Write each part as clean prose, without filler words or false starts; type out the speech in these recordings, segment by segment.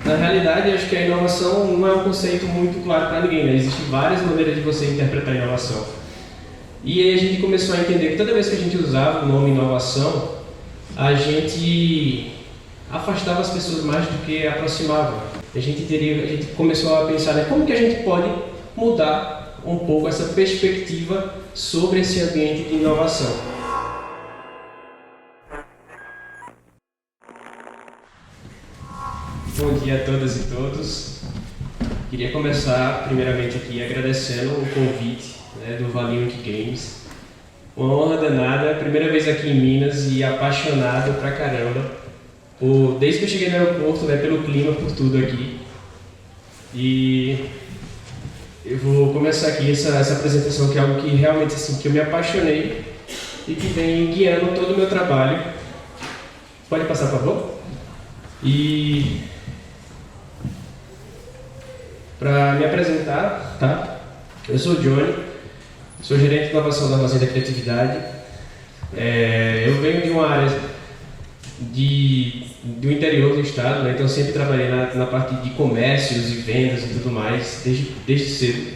Na realidade, acho que a inovação não é um conceito muito claro para ninguém, né? Existem várias maneiras de você interpretar a inovação. E aí a gente começou a entender que toda vez que a gente usava o nome inovação, a gente afastava as pessoas mais do que aproximava. A gente começou a pensar, né, como que a gente pode mudar um pouco essa perspectiva sobre esse ambiente de inovação. Bom dia a todas e todos. Queria começar primeiramente aqui agradecendo o convite, né, do Valiant Games. Uma honra danada, primeira vez aqui em Minas e apaixonado pra caramba desde que eu cheguei no aeroporto, né, pelo clima, por tudo aqui. E eu vou começar aqui essa apresentação, que é algo que realmente assim, que eu me apaixonei e que vem guiando todo o meu trabalho. Pode passar, por favor? E para me apresentar, tá? Eu sou o Johnny, sou gerente de inovação da Armazém da Criatividade. Eu venho de uma área do interior do estado, né? Então sempre trabalhei na parte de comércios e vendas e tudo mais, desde cedo.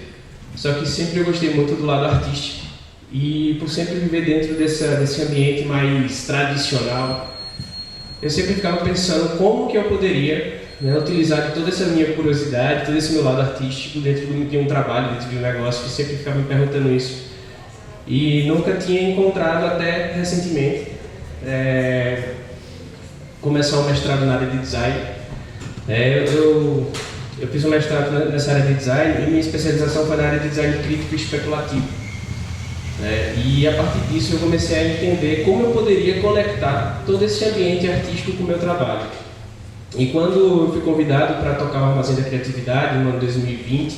Só que sempre eu gostei muito do lado artístico e por sempre viver dentro desse ambiente mais tradicional, eu sempre ficava pensando como que eu poderia, né, utilizar de toda essa minha curiosidade, todo esse meu lado artístico dentro de um trabalho, dentro de um negócio, que sempre ficava me perguntando isso. E nunca tinha encontrado até recentemente começar um mestrado na área de design. Eu fiz um mestrado nessa área de design e minha especialização foi na área de design crítico e especulativo. E a partir disso eu comecei a entender como eu poderia conectar todo esse ambiente artístico com o meu trabalho. E quando eu fui convidado para tocar o Armazém da Criatividade no ano 2020,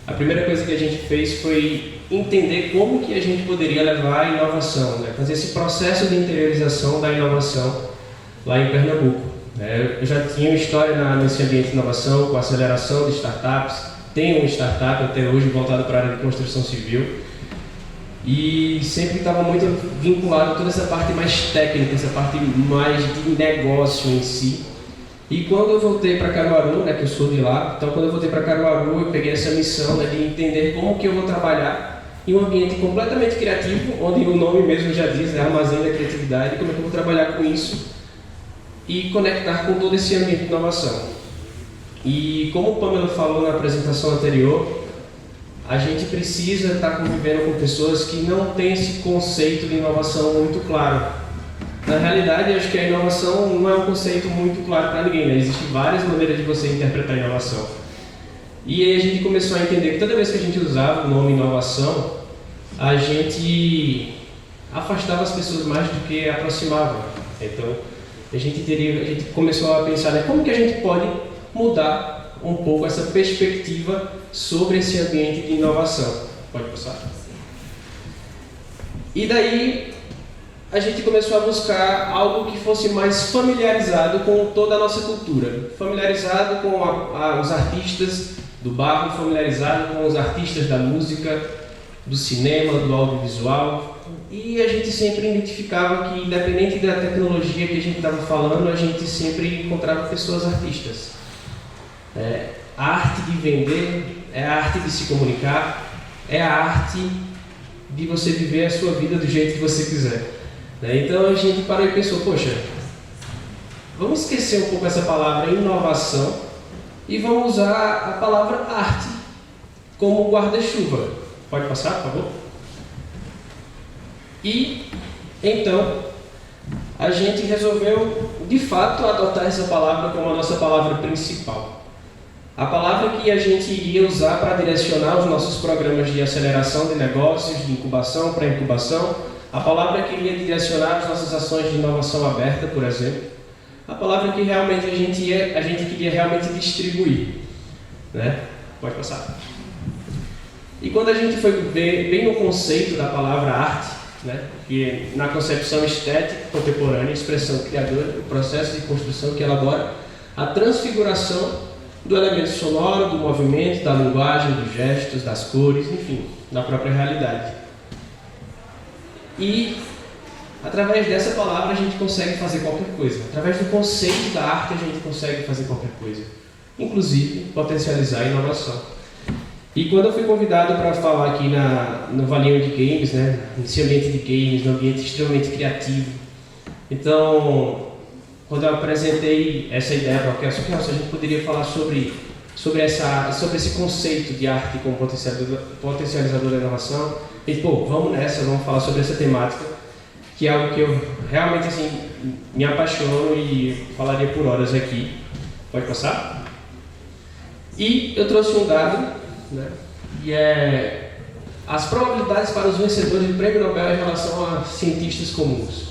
a primeira coisa que a gente fez foi entender como que a gente poderia levar a inovação, né? Fazer esse processo de interiorização da inovação lá em Pernambuco. Eu já tinha uma história nesse ambiente de inovação, com aceleração de startups, tenho uma startup até hoje voltada para a área de construção civil, e sempre estava muito vinculado a toda essa parte mais técnica, essa parte mais de negócio em si. E quando eu voltei para Caruaru, né, que eu sou de lá, então quando eu voltei para Caruaru eu peguei essa missão, né, de entender como que eu vou trabalhar em um ambiente completamente criativo, onde o nome mesmo já diz, né, Armazém da Criatividade, como é que eu vou trabalhar com isso e conectar com todo esse ambiente de inovação. E como o Pamela falou na apresentação anterior, a gente precisa estar convivendo com pessoas que não têm esse conceito de inovação muito claro. Na realidade, acho que a inovação não é um conceito muito claro para ninguém, né? Existem várias maneiras de você interpretar a inovação. E aí a gente começou a entender que toda vez que a gente usava o nome inovação, a gente afastava as pessoas mais do que aproximava. Então, a gente começou a pensar, né, como que a gente pode mudar um pouco essa perspectiva sobre esse ambiente de inovação. Pode passar? E daí a gente começou a buscar algo que fosse mais familiarizado com toda a nossa cultura, familiarizado com os artistas do barro, familiarizado com os artistas da música, do cinema, do audiovisual. E a gente sempre identificava que, independente da tecnologia que a gente estava falando, a gente sempre encontrava pessoas artistas. A arte de vender é a arte de se comunicar, é a arte de você viver a sua vida do jeito que você quiser. Então a gente parou e pensou, poxa, vamos esquecer um pouco essa palavra inovação e vamos usar a palavra arte como guarda-chuva. Pode passar, por favor? E então a gente resolveu de fato adotar essa palavra como a nossa palavra principal. A palavra que a gente iria usar para direcionar os nossos programas de aceleração de negócios, de incubação para incubação, a palavra que iria direcionar as nossas ações de inovação aberta, por exemplo, a palavra que realmente a gente queria realmente distribuir, né? Pode passar. E quando a gente foi ver bem no conceito da palavra arte, né, que na concepção estética contemporânea, expressão criadora, o processo de construção que elabora a transfiguração do elemento sonoro, do movimento, da linguagem, dos gestos, das cores, enfim, da própria realidade. E Através dessa palavra a gente consegue fazer qualquer coisa. Através do conceito da arte a gente consegue fazer qualquer coisa. Inclusive potencializar a inovação. E quando eu fui convidado para falar aqui no Valinho de Games, né, nesse ambiente de games, num ambiente extremamente criativo, então, quando eu apresentei essa ideia para o Kelson, a gente poderia falar sobre esse conceito de arte como potencializador da inovação. E, vamos nessa, vamos falar sobre essa temática, que é algo que eu realmente assim, me apaixono e falaria por horas aqui. Pode passar? E eu trouxe um dado, né, e é as probabilidades para os vencedores do Prêmio Nobel em relação a cientistas comuns.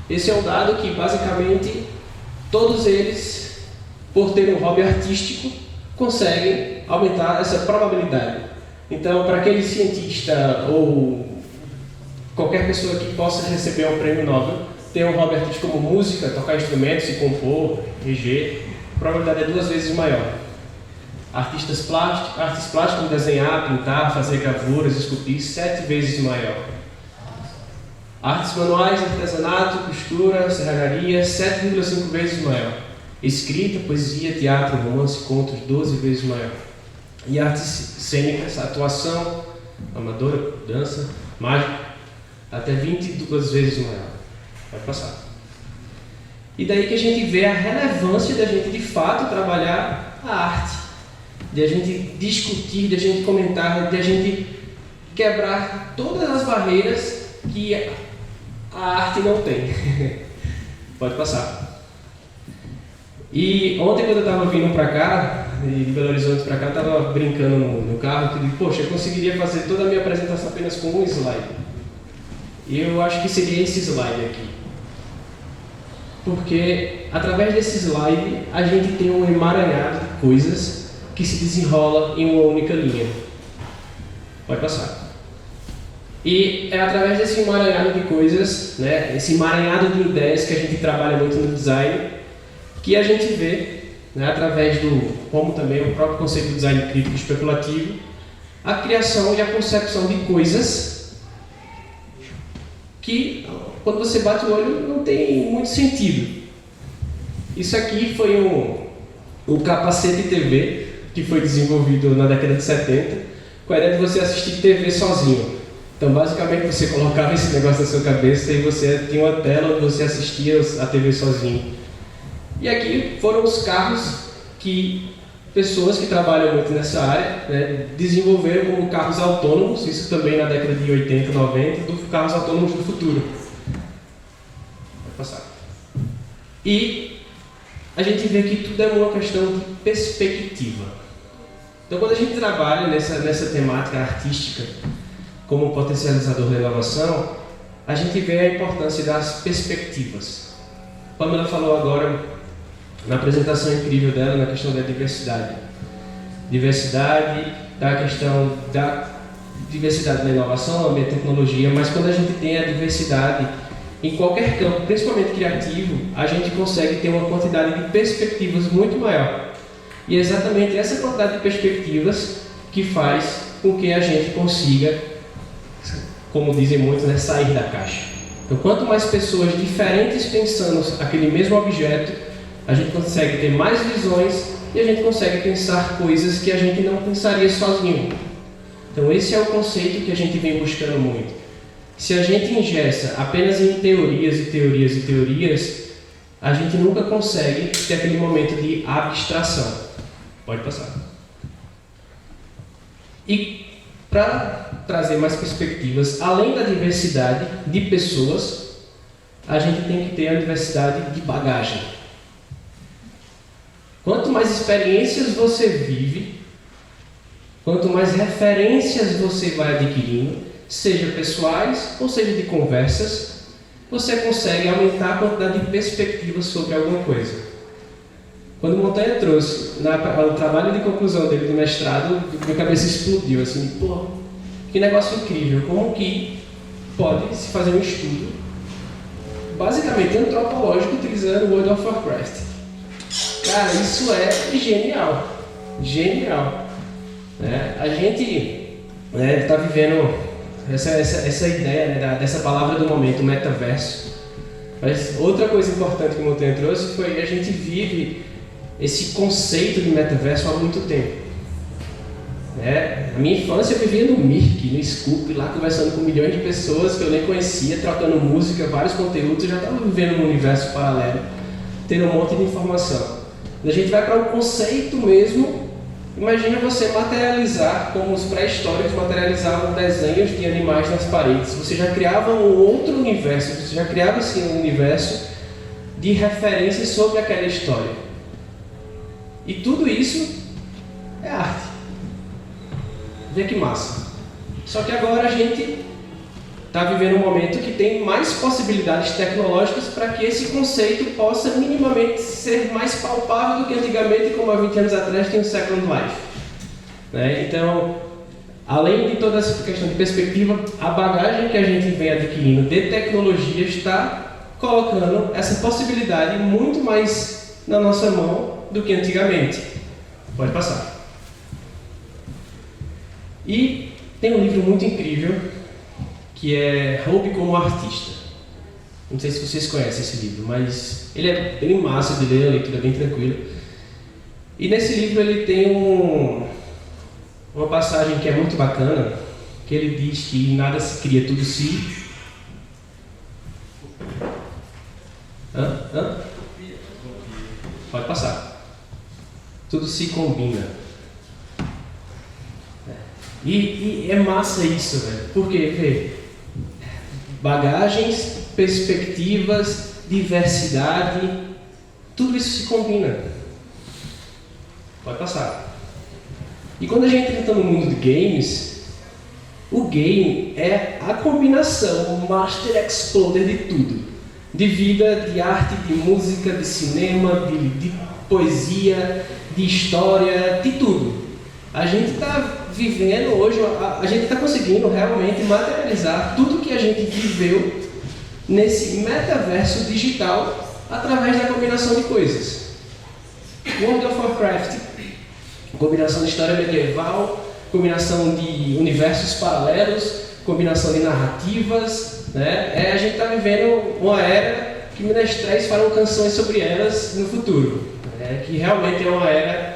Esse é um dado que, basicamente, todos eles, por ter um hobby artístico, conseguem aumentar essa probabilidade. Então, para aquele cientista ou qualquer pessoa que possa receber um prêmio Nobel, ter um hobby artístico como música, tocar instrumentos, se compor, reger, a probabilidade é 2 vezes maior. Artes plásticas, como desenhar, pintar, fazer gravuras, esculpir, 7 vezes maior. Artes manuais, artesanato, costura, serralharia, 7,5 vezes maior. Escrita, poesia, teatro, romance, contos, 12 vezes maior. E artes cênicas, atuação, amadora, dança, mágica, até 22 vezes maior. Pode passar. E daí que a gente vê a relevância da gente de fato trabalhar a arte, de a gente discutir, de a gente comentar, de a gente quebrar todas as barreiras que a arte não tem. Pode passar. E ontem, quando eu estava vindo para cá, de Belo Horizonte para cá, eu estava brincando no carro, e poxa, eu conseguiria fazer toda a minha apresentação apenas com um slide. E eu acho que seria esse slide aqui. Porque através desse slide a gente tem um emaranhado de coisas que se desenrola em uma única linha. Pode passar. E é através desse emaranhado de coisas, né, esse emaranhado de ideias que a gente trabalha muito no design, que a gente vê, né, através como também o próprio conceito de design crítico especulativo, a criação e a concepção de coisas que, quando você bate o olho, não tem muito sentido. Isso aqui foi um capacete TV que foi desenvolvido na década de 70, com a ideia de você assistir TV sozinho. Então, basicamente, você colocava esse negócio na sua cabeça e você tinha uma tela onde você assistia a TV sozinho. E aqui foram os carros que pessoas que trabalham muito nessa área, né, desenvolveram como carros autônomos, isso também na década de 80, 90, carros autônomos do futuro. Vai passar. E a gente vê que tudo é uma questão de perspectiva. Então, quando a gente trabalha nessa temática artística como potencializador da inovação, a gente vê a importância das perspectivas. A Pamela falou agora, na apresentação incrível dela, na questão da diversidade. Diversidade, da questão da diversidade na inovação, na tecnologia, mas quando a gente tem a diversidade em qualquer campo, principalmente criativo, a gente consegue ter uma quantidade de perspectivas muito maior. E é exatamente essa quantidade de perspectivas que faz com que a gente consiga, como dizem muitos, né, sair da caixa. Então, quanto mais pessoas diferentes pensando aquele mesmo objeto, a gente consegue ter mais visões e a gente consegue pensar coisas que a gente não pensaria sozinho. Então, esse é o conceito que a gente vem buscando muito. Se a gente engessa apenas em teorias e teorias e teorias, a gente nunca consegue ter aquele momento de abstração. Pode passar. E para trazer mais perspectivas, além da diversidade de pessoas, a gente tem que ter a diversidade de bagagem. Quanto mais experiências você vive, quanto mais referências você vai adquirindo, seja pessoais ou seja de conversas, você consegue aumentar a quantidade de perspectivas sobre alguma coisa. Quando o Montanha trouxe o trabalho de conclusão dele do mestrado, minha cabeça explodiu, assim, pô, que negócio incrível, como que pode se fazer um estudo basicamente antropológico utilizando o World of Warcraft. Cara, isso é genial, genial. A gente está vivendo essa ideia, né, dessa palavra do momento, metaverso. Mas outra coisa importante que o Montanha trouxe foi que a gente vive esse conceito de metaverso há muito tempo. Na minha infância eu vivia no Mirk, no Scoop, lá conversando com milhões de pessoas que eu nem conhecia, trocando música, vários conteúdos, eu já estava vivendo num universo paralelo, tendo um monte de informação. Quando a gente vai para o conceito mesmo, imagina você materializar, como os pré-históricos materializavam desenhos de animais nas paredes. Você já criava um outro universo, você já criava assim um universo de referências sobre aquela história. E tudo isso é arte. Vê que massa. Só que agora a gente está vivendo um momento que tem mais possibilidades tecnológicas para que esse conceito possa minimamente ser mais palpável do que antigamente, como há 20 anos atrás tinha o Second Life. Então, além de toda essa questão de perspectiva, a bagagem que a gente vem adquirindo de tecnologia está colocando essa possibilidade muito mais na nossa mão do que antigamente. Pode passar. E tem um livro muito incrível que é Roube como Artista. Não sei se vocês conhecem esse livro, mas ele é bem massa de ler, a leitura é bem tranquila. E nesse livro ele tem uma passagem que é muito bacana, que ele diz que nada se cria, tudo se... Pode passar. Tudo se combina. E é massa isso, velho. Porque, vê, bagagens, perspectivas, diversidade, tudo isso se combina. Pode passar. E quando a gente entra no mundo de games, o game é a combinação, o master exploder de tudo. De vida, de arte, de música, de cinema, de poesia, de história, de tudo. A gente está vivendo hoje, a gente está conseguindo realmente materializar tudo que a gente viveu nesse metaverso digital através da combinação de coisas. World of Warcraft, combinação de história medieval, combinação de universos paralelos, combinação de narrativas, né? A gente está vivendo uma era que menestréis farão canções sobre elas no futuro, né? Que realmente é uma era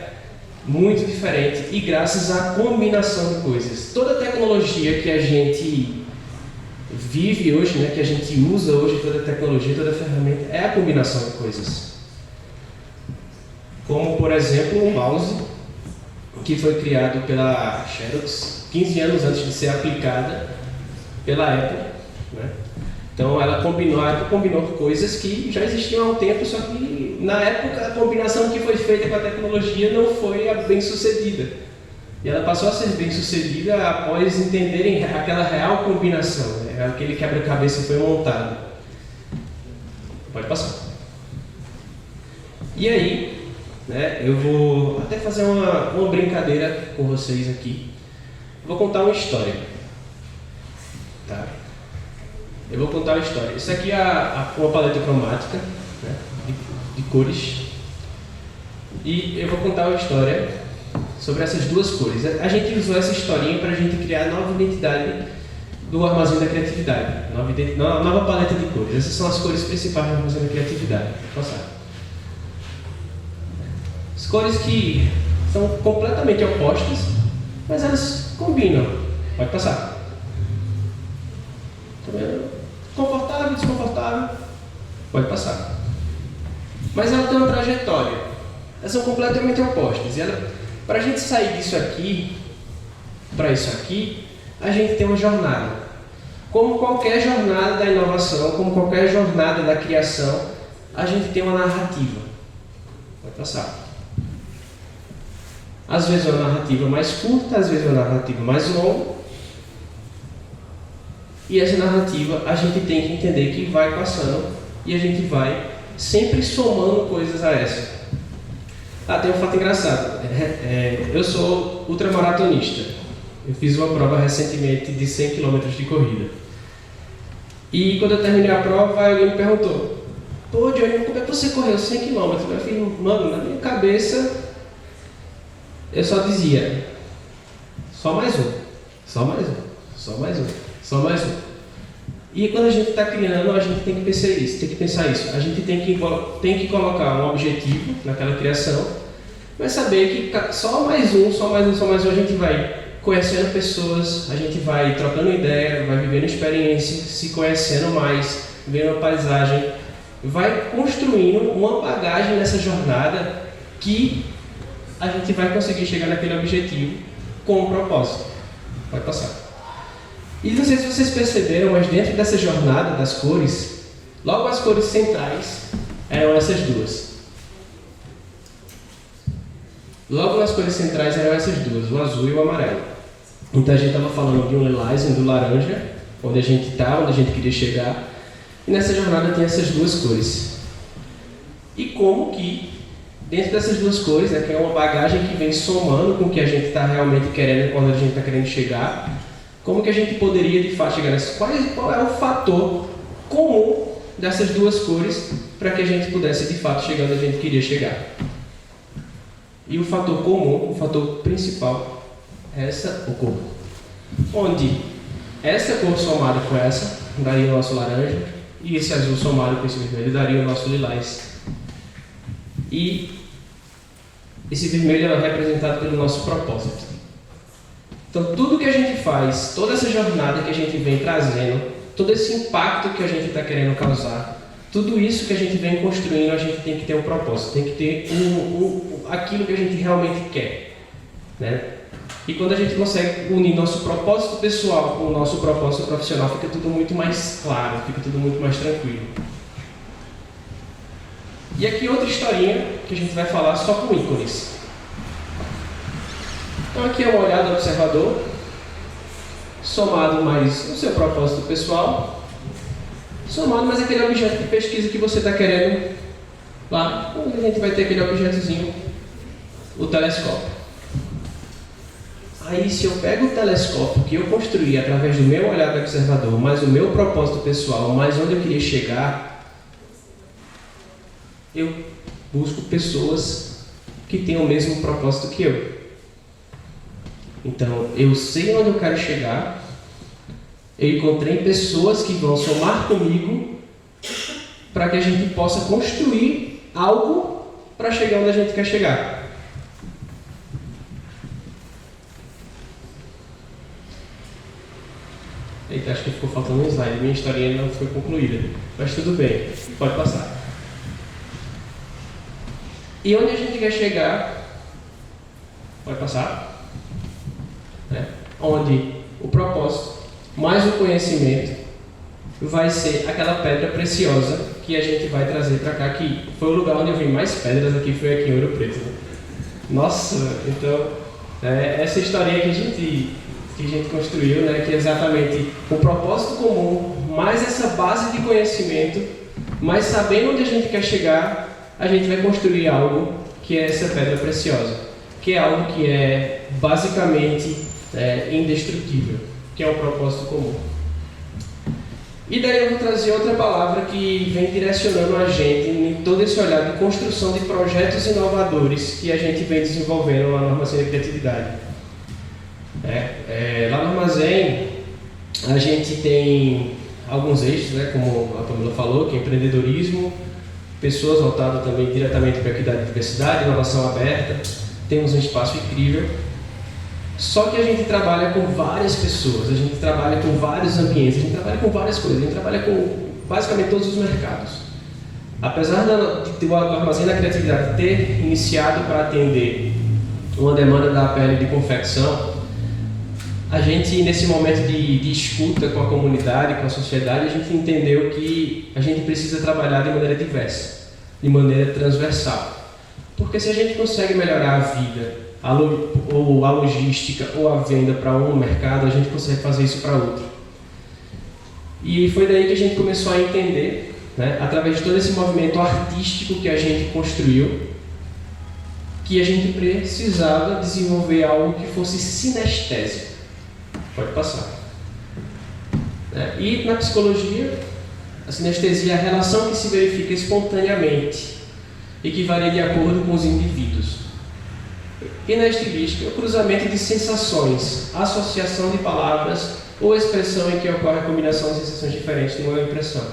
muito diferente e graças à combinação de coisas. Toda a tecnologia que a gente vive hoje, né, que a gente usa hoje, toda a tecnologia, toda a ferramenta, é a combinação de coisas. Como, por exemplo, o mouse, que foi criado pela Xerox 15 anos antes de ser aplicada pela Apple, né? Então ela combinou coisas que já existiam há um tempo, só que na época a combinação que foi feita com a tecnologia não foi bem sucedida. E ela passou a ser bem sucedida após entenderem aquela real combinação, né? Aquele quebra-cabeça foi montado. Pode passar. E aí, né, eu vou até fazer uma brincadeira com vocês aqui. Vou contar uma história. Tá? Eu vou contar uma história. Isso aqui é uma paleta cromática, né, de cores. E eu vou contar uma história sobre essas duas cores. A gente usou essa historinha para a gente criar a nova identidade do Armazém da Criatividade. Nova paleta de cores. Essas são as cores principais do Armazém da Criatividade. Vou passar. As cores que são completamente opostas, mas elas combinam. Pode passar. Confortável, desconfortável, pode passar. Mas ela tem uma trajetória. Elas são completamente opostas. E para a gente sair disso aqui para isso aqui, a gente tem uma jornada. Como qualquer jornada da inovação, como qualquer jornada da criação, a gente tem uma narrativa. Pode passar. Às vezes é uma narrativa mais curta, às vezes é uma narrativa mais longa. E essa narrativa a gente tem que entender que vai passando e a gente vai sempre somando coisas a essa. Tem um fato engraçado. Eu sou ultramaratonista. Eu fiz uma prova recentemente de 100 km de corrida. E quando eu terminei a prova, alguém me perguntou: "Pô, Johnny, como é que você correu 100 km?" Eu falei: "Mano, na minha cabeça eu só dizia: só mais um, só mais um, só mais um. Só mais um. E quando a gente está criando, a gente tem que pensar isso. A gente tem que colocar um objetivo naquela criação, mas saber que só mais um, a gente vai conhecendo pessoas, a gente vai trocando ideia, vai vivendo experiência, se conhecendo mais, vendo a paisagem, vai construindo uma bagagem nessa jornada que a gente vai conseguir chegar naquele objetivo com um propósito. Vai passar. E não sei se vocês perceberam, mas dentro dessa jornada das cores, logo as cores centrais eram essas duas. Logo nas cores centrais eram essas duas, o azul e o amarelo. Então a gente estava falando de um lilás e do laranja, onde a gente está, onde a gente queria chegar. E nessa jornada tem essas duas cores. E como que, dentro dessas duas cores, né, que é uma bagagem que vem somando com o que a gente está realmente querendo, quando a gente está querendo chegar, como que a gente poderia de fato chegar nessa? Qual é o fator comum dessas duas cores para que a gente pudesse de fato chegar onde a gente queria chegar? E o fator comum, o fator principal, é o cor. Onde essa cor somada com essa daria o nosso laranja, e esse azul somado com esse vermelho daria o nosso lilás. E esse vermelho é representado pelo nosso propósito. Então, tudo que a gente faz, toda essa jornada que a gente vem trazendo, todo esse impacto que a gente está querendo causar, tudo isso que a gente vem construindo, a gente tem que ter um propósito, tem que ter aquilo que a gente realmente quer, né? E quando a gente consegue unir nosso propósito pessoal com o nosso propósito profissional, fica tudo muito mais claro, fica tudo muito mais tranquilo. E aqui outra historinha que a gente vai falar só com ícones. Então aqui é uma olhada do observador, somado mais o seu propósito pessoal, somado mais aquele objeto de pesquisa que você está querendo lá, onde a gente vai ter aquele objetozinho, o telescópio. Aí se eu pego o telescópio que eu construí através do meu olhar do observador, mais o meu propósito pessoal, mais onde eu queria chegar, eu busco pessoas que tenham o mesmo propósito que eu. Então, eu sei onde eu quero chegar, eu encontrei pessoas que vão somar comigo para que a gente possa construir algo para chegar onde a gente quer chegar. Eita, acho que ficou faltando um slide, minha historinha não foi concluída, mas tudo bem, pode passar. E onde a gente quer chegar, pode passar, onde o propósito mais o conhecimento vai ser aquela pedra preciosa que a gente vai trazer para cá, que foi o lugar onde eu vi mais pedras aqui, foi aqui em Ouro Preto. Né? Nossa, então essa historinha que a gente construiu, né, que é exatamente o propósito comum, mais essa base de conhecimento, mas sabendo onde a gente quer chegar, a gente vai construir algo que é essa pedra preciosa, que é algo que é basicamente indestrutível, que é o propósito comum. E daí eu vou trazer outra palavra que vem direcionando a gente em todo esse olhar de construção de projetos inovadores que a gente vem desenvolvendo lá no Armazém da Criatividade. Lá no Armazém a gente tem alguns eixos, né, como a Pamela falou, que é empreendedorismo, pessoas voltadas também diretamente para a equidade e diversidade, inovação aberta, temos um espaço incrível. Só que a gente trabalha com várias pessoas, a gente trabalha com vários ambientes, a gente trabalha com várias coisas, a gente trabalha com basicamente todos os mercados. Apesar de o Armazém da Criatividade ter iniciado para atender uma demanda da APL de confecção, a gente, nesse momento de escuta com a comunidade, com a sociedade, a gente entendeu que a gente precisa trabalhar de maneira diversa, de maneira transversal. Porque se a gente consegue melhorar a vida, ou a logística ou a venda para um mercado, a gente consegue fazer isso para outro. E foi daí que a gente começou a entender, né, através de todo esse movimento artístico que a gente construiu, que a gente precisava desenvolver algo que fosse sinestésico. Pode passar. E na psicologia, a sinestesia é a relação que se verifica espontaneamente e que varia de acordo com os indivíduos. E na estilística, o cruzamento de sensações, associação de palavras ou expressão em que ocorre a combinação de sensações diferentes numa impressão.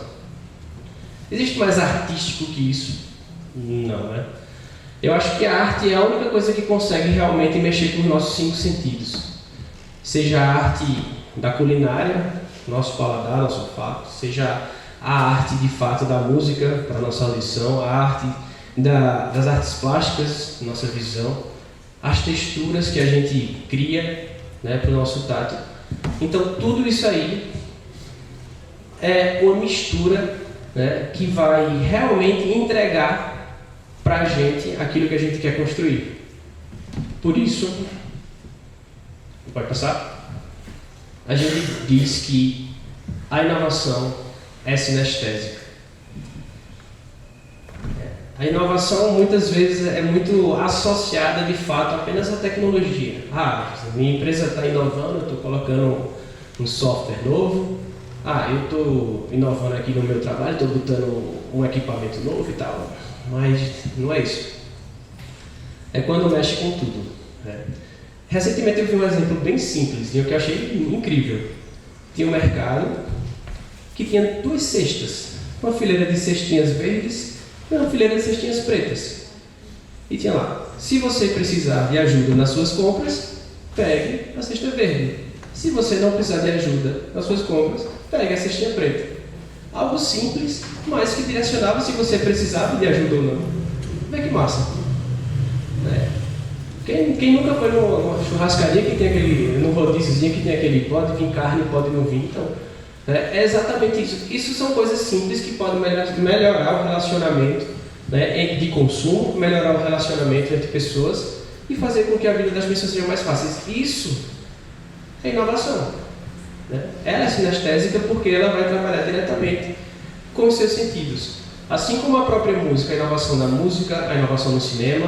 Existe mais artístico que isso? Não, né? Eu acho que a arte é a única coisa que consegue realmente mexer com os nossos 5 sentidos. Seja a arte da culinária, nosso paladar, nosso olfato, seja a arte de fato da música, para nossa audição, a arte das artes plásticas, nossa visão, as texturas que a gente cria, né, para o nosso tato. Então tudo isso aí é uma mistura, né, que vai realmente entregar para a gente aquilo que a gente quer construir. Por isso, pode passar? A gente diz que a inovação é sinestésica. A inovação muitas vezes é muito associada de fato apenas à tecnologia. Minha empresa está inovando, eu estou colocando um software novo. Eu estou inovando aqui no meu trabalho, estou botando um equipamento novo e tal. Mas não é isso. É quando mexe com tudo, né? Recentemente eu vi um exemplo bem simples, que eu achei incrível. Tinha um mercado que tinha 2 cestas, uma fileira de cestinhas verdes e uma fileira de cestinhas pretas. E tinha lá: se você precisar de ajuda nas suas compras, pegue a cesta verde. Se você não precisar de ajuda nas suas compras, pegue a cestinha preta. Algo simples, mas que direcionava se você precisava de ajuda ou não. Vê que massa. Quem nunca foi numa churrascaria que tem aquele, num rodíziozinho que tem aquele pode vir carne, pode não vir, então é exatamente isso. Isso são coisas simples que podem melhorar o relacionamento, né, de consumo, melhorar o relacionamento entre pessoas e fazer com que a vida das pessoas seja mais fácil. Isso é inovação. Ela é sinestésica porque ela vai trabalhar diretamente com os seus sentidos. Assim como a própria música, a inovação da música, a inovação no cinema,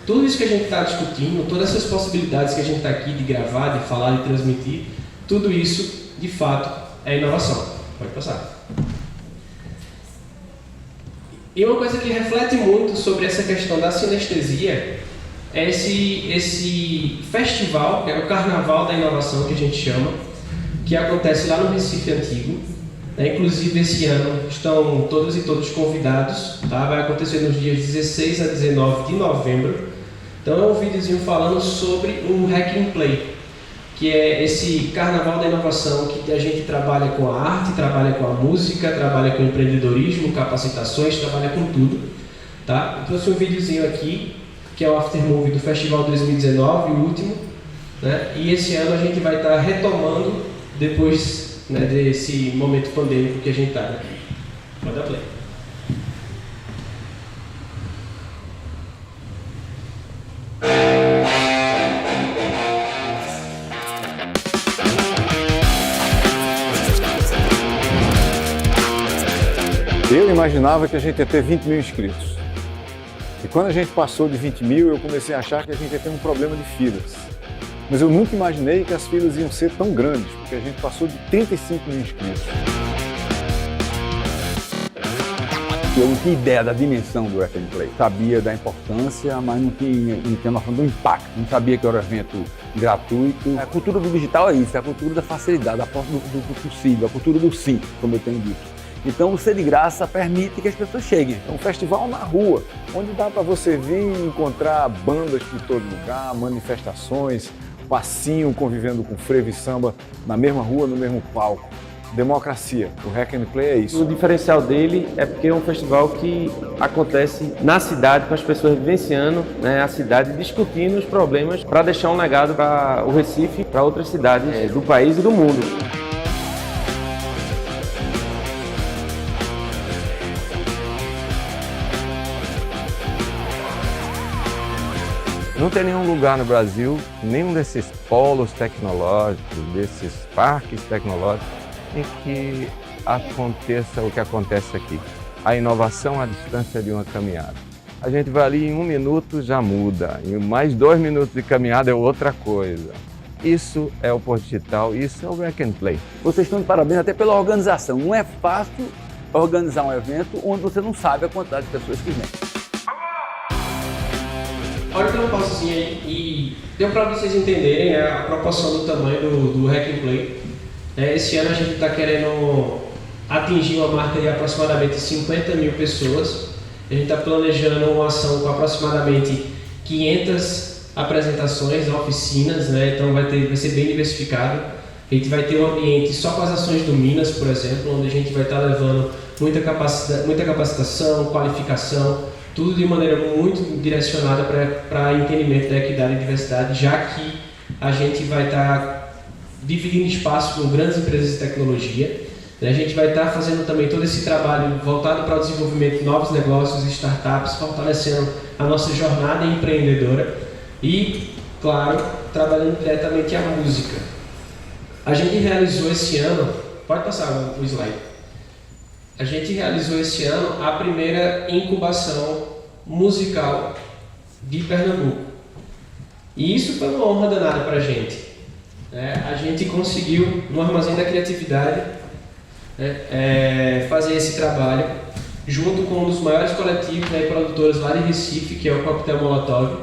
tudo isso que a gente está discutindo, todas essas possibilidades que a gente está aqui de gravar, de falar, de transmitir, tudo isso, de fato, é inovação. Pode passar. E uma coisa que reflete muito sobre essa questão da sinestesia é esse festival, que é o Carnaval da Inovação, que a gente chama, que acontece lá no Recife Antigo. Inclusive, esse ano estão todas e todos convidados, tá? Vai acontecer nos dias 16 a 19 de novembro. Então é um videozinho falando sobre o Hack and Play, que é esse carnaval da inovação que a gente trabalha com a arte, trabalha com a música, trabalha com empreendedorismo, capacitações, trabalha com tudo, tá? Eu trouxe um videozinho aqui, que é o Aftermovie do Festival 2019, o último, né? E esse ano a gente vai estar retomando depois, né, desse momento pandêmico que a gente está, né? Pode dar play. Eu imaginava que a gente ia ter 20 mil inscritos. E quando a gente passou de 20 mil, eu comecei a achar que a gente ia ter um problema de filas. Mas eu nunca imaginei que as filas iam ser tão grandes, porque a gente passou de 35 mil inscritos. Eu não tinha ideia da dimensão do Hack and Play. Sabia da importância, mas não tinha noção do impacto. Não sabia que era um evento gratuito. A cultura do digital é isso, é a cultura da facilidade, do possível, a cultura do sim, como eu tenho dito. Então, o Ser de Graça permite que as pessoas cheguem. É um festival na rua, onde dá para você vir e encontrar bandas por todo lugar, manifestações, passinho convivendo com frevo e samba na mesma rua, no mesmo palco. Democracia. O Hack and Play é isso. O diferencial dele é porque é um festival que acontece na cidade, com as pessoas vivenciando, né, a cidade, discutindo os problemas para deixar um legado para o Recife, para outras cidades do país e do mundo. Não tem nenhum lugar no Brasil, nenhum desses polos tecnológicos, desses parques tecnológicos, em que aconteça o que acontece aqui. A inovação à distância de uma caminhada. A gente vai ali em 1 minuto, já muda. Em mais 2 minutos de caminhada é outra coisa. Isso é o Porto Digital, isso é o Hack and Play. Vocês estão de parabéns até pela organização. Não é fácil organizar um evento onde você não sabe a quantidade de pessoas que vêm. Olha que eu passo assim aí e deu para vocês entenderem, né, a proporção do tamanho do Hack and Play. Esse ano a gente está querendo atingir uma marca de aproximadamente 50 mil pessoas. A gente está planejando uma ação com aproximadamente 500 apresentações, oficinas, né? Então vai ser bem diversificado. A gente vai ter um ambiente só com as ações do Minas, por exemplo, onde a gente vai estar levando muita capacitação, qualificação, tudo de maneira muito direcionada para entendimento da equidade e diversidade, já que a gente vai estar dividindo espaço com grandes empresas de tecnologia. A gente vai estar fazendo também todo esse trabalho voltado para o desenvolvimento de novos negócios e startups, fortalecendo a nossa jornada empreendedora e, claro, trabalhando diretamente a música. A gente realizou esse ano, pode passar o slide, a gente realizou esse ano a primeira incubação musical de Pernambuco. E isso foi uma honra danada para a gente. A gente conseguiu, no Armazém da Criatividade, fazer esse trabalho junto com um dos maiores coletivos e produtores lá de Recife, que é o Coquetel Molotov.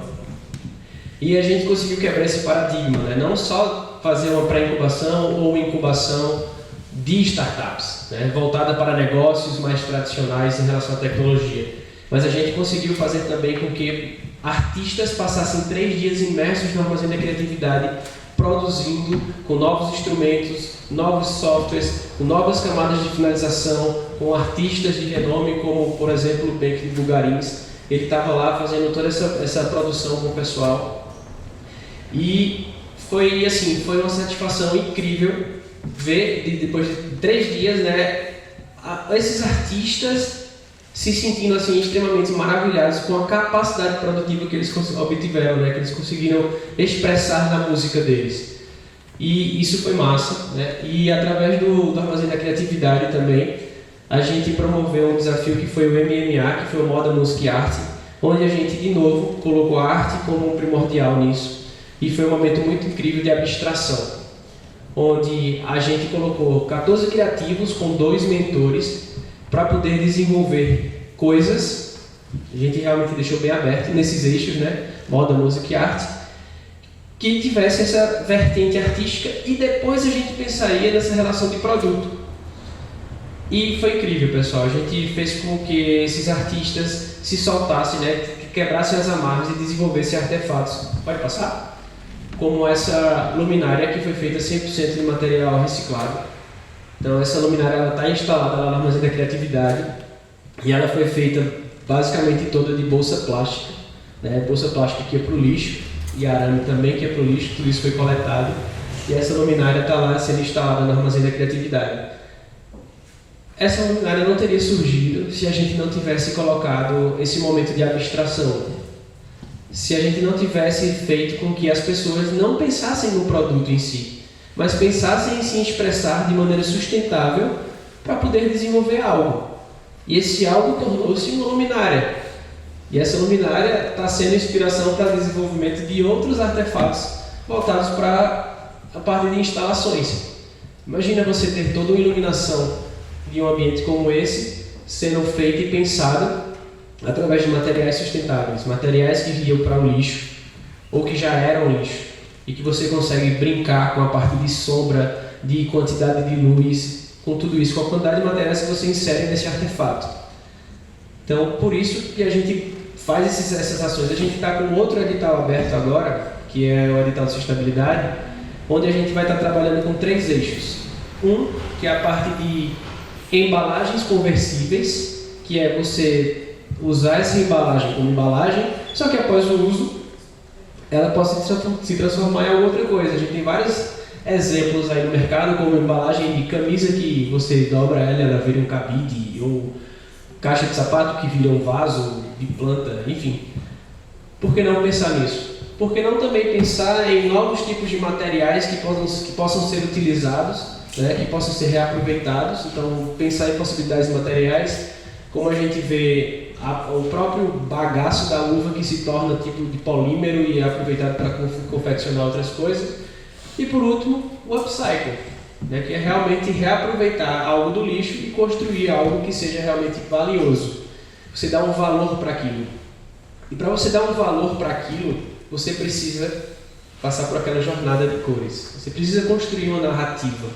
E a gente conseguiu quebrar esse paradigma, não só fazer uma pré-incubação ou incubação de startups, voltada para negócios mais tradicionais em relação à tecnologia, mas a gente conseguiu fazer também com que artistas passassem 3 dias imersos no Armazém da Criatividade, produzindo com novos instrumentos, novos softwares, com novas camadas de finalização, com artistas de renome como, por exemplo, o Beck de Bulgarins. Ele estava lá fazendo toda essa produção com o pessoal. E foi uma satisfação incrível ver, depois de 3 dias, esses artistas se sentindo extremamente maravilhados com a capacidade produtiva que eles obtiveram, que eles conseguiram expressar na música deles. E isso foi massa, E através do Armazém da Criatividade também, a gente promoveu um desafio que foi o MMA, que foi o Moda, Música e Arte, onde a gente de novo colocou a arte como um primordial nisso. E foi um momento muito incrível de abstração, onde a gente colocou 14 criativos com 2 mentores para poder desenvolver coisas. A gente realmente deixou bem aberto nesses eixos, Moda, música e arte, que tivesse essa vertente artística, e depois a gente pensaria nessa relação de produto. E foi incrível, pessoal. A gente fez com que esses artistas se soltassem, quebrassem as amarras e desenvolvessem artefatos. Pode passar? Como essa luminária que foi feita 100% de material reciclado. Então essa luminária está instalada lá na Armazém da Criatividade e ela foi feita basicamente toda de bolsa plástica, bolsa plástica que é para o lixo e arame também que é para o lixo, tudo isso foi coletado e essa luminária está lá sendo instalada na Armazém da Criatividade. Essa luminária não teria surgido se a gente não tivesse colocado esse momento de abstração, se a gente não tivesse feito com que as pessoas não pensassem no produto em si, mas pensassem em se expressar de maneira sustentável para poder desenvolver algo. E esse algo tornou-se uma luminária. E essa luminária está sendo inspiração para o desenvolvimento de outros artefatos voltados para a parte de instalações. Imagina você ter toda uma iluminação de um ambiente como esse sendo feita e pensada através de materiais sustentáveis, materiais que iam para o lixo ou que já eram lixo e que você consegue brincar com a parte de sombra, de quantidade de luz, com tudo isso, com a quantidade de materiais que você insere nesse artefato. Então, por isso que a gente faz essas ações. A gente está com outro edital aberto agora, que é o edital de sustentabilidade, onde a gente vai estar trabalhando com 3 eixos. Um, que é a parte de embalagens conversíveis, que é você usar essa embalagem como embalagem, só que após o uso ela pode se transformar em alguma outra coisa. A gente tem vários exemplos aí no mercado, como embalagem de camisa que você dobra ela vira um cabide, ou caixa de sapato que vira um vaso de planta, enfim. Por que não pensar nisso? Por que não também pensar em novos tipos de materiais que possam ser utilizados, que possam ser reaproveitados? Então, pensar em possibilidades de materiais, como a gente vê o próprio bagaço da uva que se torna tipo de polímero e é aproveitado para confeccionar outras coisas. E por último, o upcycle, que é realmente reaproveitar algo do lixo e construir algo que seja realmente valioso. Você dá um valor para aquilo. E para você dar um valor para aquilo, você precisa passar por aquela jornada de cores. Você precisa construir uma narrativa.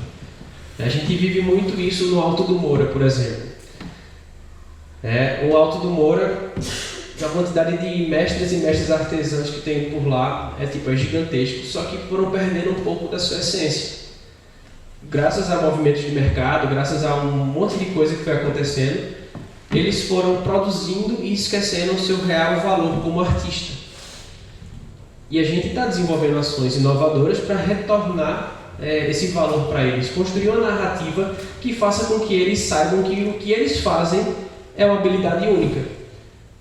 A gente vive muito isso no Alto do Moura, por exemplo. O Alto do Moura, a quantidade de mestres e mestres artesãos que tem por lá é gigantesco, só que foram perdendo um pouco da sua essência. Graças a movimentos de mercado, graças a um monte de coisa que foi acontecendo, eles foram produzindo e esquecendo o seu real valor como artista. E a gente está desenvolvendo ações inovadoras para retornar esse valor para eles, construir uma narrativa que faça com que eles saibam que o que eles fazem é uma habilidade única.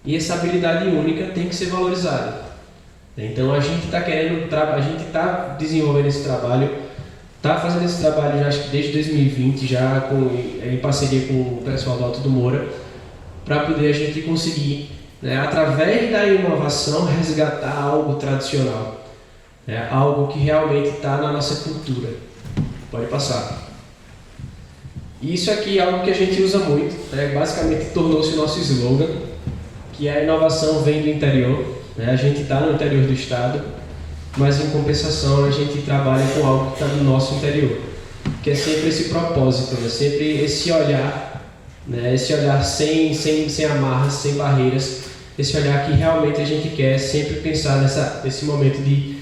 E essa habilidade única tem que ser valorizada. Então a gente está desenvolvendo esse trabalho, está fazendo esse trabalho já acho que desde 2020, já em parceria com o pessoal do Alto do Moura, para poder a gente conseguir, através da inovação, resgatar algo tradicional, algo que realmente está na nossa cultura. Pode passar. Isso aqui é algo que a gente usa muito, basicamente tornou-se o nosso slogan, que a inovação vem do interior. A gente está no interior do estado, mas em compensação a gente trabalha com algo que está no nosso interior, que é sempre esse propósito, sempre esse olhar, esse olhar sem amarras, sem barreiras, esse olhar que realmente a gente quer sempre pensar nesse momento de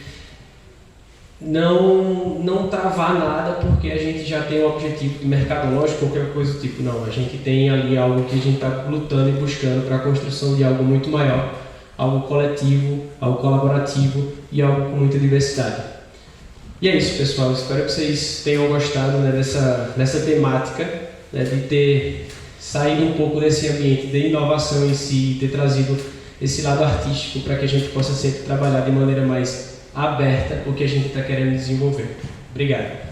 não travar nada porque a gente já tem um objetivo mercadológico ou qualquer coisa do tipo. Não, a gente tem ali algo que a gente está lutando e buscando para a construção de algo muito maior, algo coletivo, algo colaborativo e algo com muita diversidade. E é isso, pessoal. Espero que vocês tenham gostado dessa temática, de ter saído um pouco desse ambiente de inovação em si, ter trazido esse lado artístico para que a gente possa sempre trabalhar de maneira mais aberta o que a gente está querendo desenvolver. Obrigado.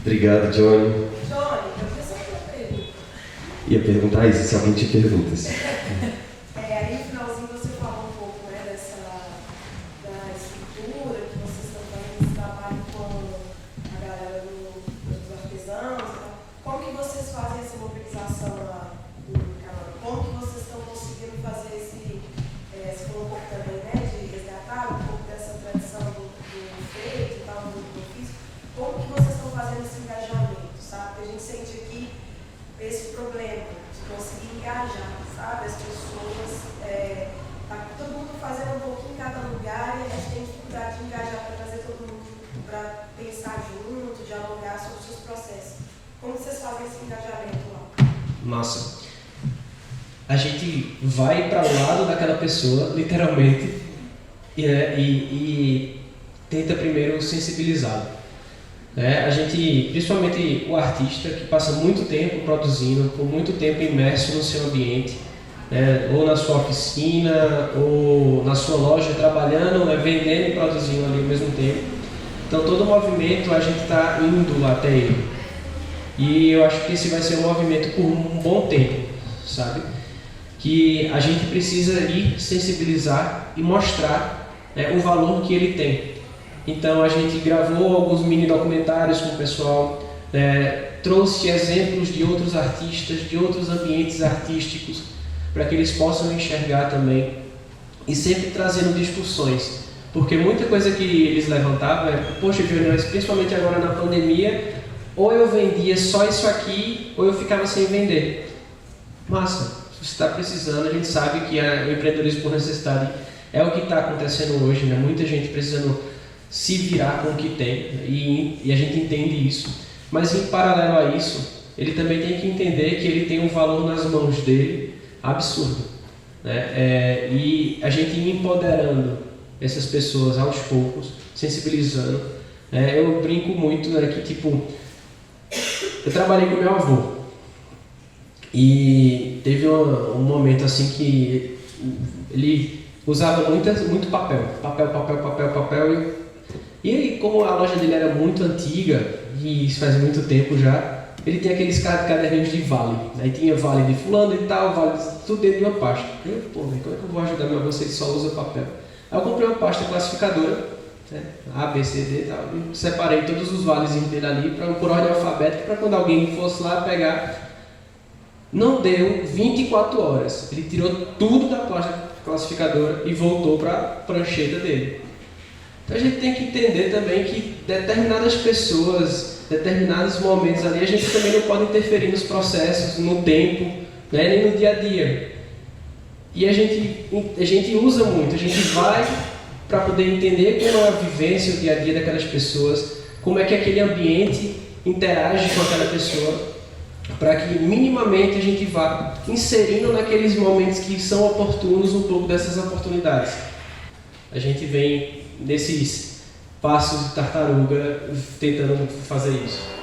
Obrigado, Johnny. Johnny, eu fiz uma pergunta. Ia perguntar isso, se alguém te pergunta. Aí no finalzinho você falou um pouco da estrutura que vocês estão fazendo esse trabalho com a galera dos artesãos. Como que vocês fazem essa mobilização lá no canal? Como que vocês estão conseguindo fazer você falou um pouco também, de resgatar um pouco dessa tradição do feito e tal, do ofício. Como que vocês estão fazendo esse engajamento, sabe? Porque a gente sente aqui esse problema de conseguir engajar, sabe? As pessoas, tá todo mundo fazendo um pouquinho em cada lugar e a gente tem dificuldade de engajar para trazer todo mundo para pensar junto, dialogar sobre os seus processos. Como vocês fazem esse engajamento lá? Massa. A gente vai para o lado daquela pessoa, literalmente, e tenta primeiro sensibilizá-lo. A gente, principalmente o artista que passa muito tempo produzindo, por muito tempo imerso no seu ambiente, ou na sua oficina, ou na sua loja, trabalhando, vendendo e produzindo ali ao mesmo tempo. Então todo o movimento a gente está indo até ele. E eu acho que esse vai ser um movimento por um bom tempo, sabe? Que a gente precisa ir sensibilizar e mostrar o valor que ele tem. Então a gente gravou alguns mini documentários com o pessoal, trouxe exemplos de outros artistas, de outros ambientes artísticos, para que eles possam enxergar também, e sempre trazendo discussões, porque muita coisa que eles levantavam poxa, Johnny, principalmente agora na pandemia, ou eu vendia só isso aqui, ou eu ficava sem vender. Massa, se você está precisando, a gente sabe que o empreendedorismo por necessidade é o que está acontecendo hoje, muita gente precisando se virar com o que tem, e a gente entende isso. Mas em paralelo a isso, ele também tem que entender que ele tem um valor nas mãos dele absurdo. E a gente ir empoderando essas pessoas aos poucos, sensibilizando. Eu brinco muito que eu trabalhei com meu avô e teve um momento assim que ele usava muito papel, e como a loja dele era muito antiga, e isso faz muito tempo já, ele tinha aqueles caderninhos de vale. Aí tinha vale de fulano e tal, vale tudo dentro de uma pasta. Eu, como é que eu vou ajudar meu avô se ele só usa papel? Aí eu comprei uma pasta classificadora, A, B, C, D e tal, e separei todos os vales dele ali por ordem alfabética, para quando alguém fosse lá pegar. Não deu 24 horas, ele tirou tudo da pasta classificadora e voltou para a prancheta dele. Então a gente tem que entender também que determinadas pessoas, determinados momentos ali, a gente também não pode interferir nos processos, no tempo, né, nem no dia a dia. E a gente usa muito, a gente vai para poder entender como é a vivência, o dia a dia daquelas pessoas, como é que aquele ambiente interage com aquela pessoa, para que minimamente a gente vá inserindo naqueles momentos que são oportunos um pouco dessas oportunidades. A gente vem nesses passos de tartaruga tentando fazer isso.